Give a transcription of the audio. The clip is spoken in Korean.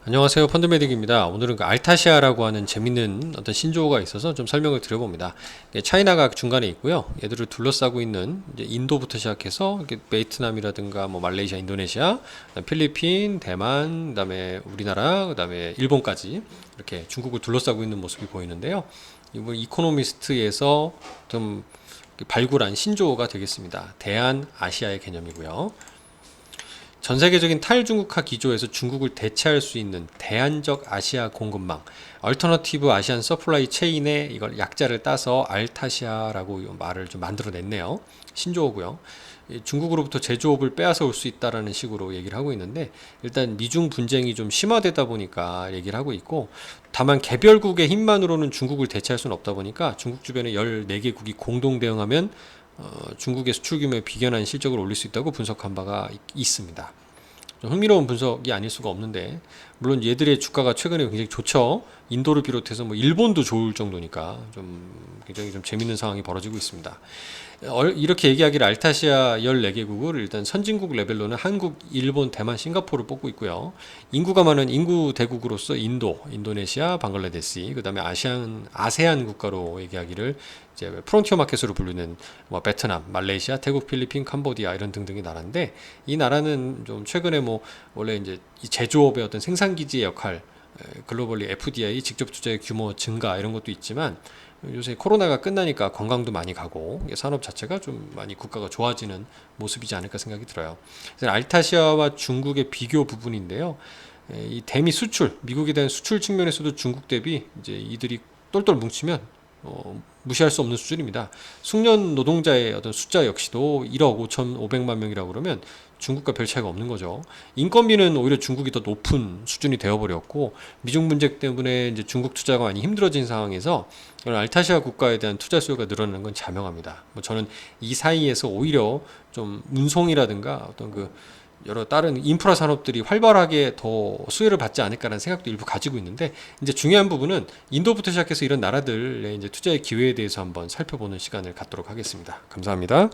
안녕하세요, 펀드메딕입니다. 오늘은 그 알타시아라고 하는 재밌는 어떤 신조어가 있어서 좀 설명을 드려봅니다. 차이나가 중간에 있고요. 얘들을 둘러싸고 있는 이제 인도부터 시작해서 이렇게 베트남이라든가 뭐 말레이시아, 인도네시아, 필리핀, 대만, 그다음에 우리나라, 그다음에 일본까지 이렇게 중국을 둘러싸고 있는 모습이 보이는데요. 이번 이코노미스트에서 좀 발굴한 신조어가 되겠습니다. 대한 아시아의 개념이고요. 전 세계적인 탈중국화 기조에서 중국을 대체할 수 있는 대안적 아시아 공급망, 얼터너티브 아시안 서플라이 체인의 이걸 약자를 따서 알타시아라고 말을 좀 만들어냈네요. 신조어고요. 중국으로부터 제조업을 빼앗아 올 수 있다라는 식으로 얘기를 하고 있는데, 일단 미중 분쟁이 좀 심화되다 보니까 얘기를 하고 있고, 다만 개별국의 힘만으로는 중국을 대체할 수는 없다 보니까 중국 주변에 14개국이 공동 대응하면 중국의 수출 규모에 비견한 실적을 올릴 수 있다고 분석한 바가 있습니다. 좀 흥미로운 분석이 아닐 수가 없는데, 물론 얘들의 주가가 최근에 굉장히 좋죠. 인도를 비롯해서 뭐 일본도 좋을 정도니까 좀 굉장히 좀 재밌는 상황이 벌어지고 있습니다. 이렇게 얘기하기를 알타시아 14개국을 일단 선진국 레벨로는 한국, 일본, 대만, 싱가포르를 뽑고 있고요. 인구가 많은 인구 대국으로서 인도, 인도네시아, 방글라데시, 그다음에 아세안 국가로 얘기하기를 이제 프론티어 마켓으로 불리는 뭐 베트남, 말레이시아, 태국, 필리핀, 캄보디아 이런 등등의 나라인데, 이 나라는 좀 최근에 뭐 원래 이제 이 제조업의 어떤 생산 기지의 역할, 글로벌리 FDI 직접 투자의 규모 증가 이런 것도 있지만, 요새 코로나가 끝나니까 관광도 많이 가고 산업 자체가 좀 많이 국가가 좋아지는 모습이지 않을까 생각이 들어요. 그래서 알타시아와 중국의 비교 부분인데요. 이 대미 수출, 미국에 대한 수출 측면에서도 중국 대비 이제 이들이 똘똘 뭉치면 무시할 수 없는 수준입니다. 숙련 노동자의 어떤 숫자 역시도 1억 5,500만 명이라고 그러면 중국과 별 차이가 없는 거죠. 인건비는 오히려 중국이 더 높은 수준이 되어버렸고, 미중 문제 때문에 이제 중국 투자가 많이 힘들어진 상황에서 알타시아 국가에 대한 투자 수요가 늘어나는 건 자명합니다. 뭐 저는 이 사이에서 오히려 좀 운송이라든가 어떤 그 여러 다른 인프라 산업들이 활발하게 더 수혜를 받지 않을까라는 생각도 일부 가지고 있는데, 이제 중요한 부분은 인도부터 시작해서 이런 나라들의 이제 투자의 기회에 대해서 한번 살펴보는 시간을 갖도록 하겠습니다. 감사합니다.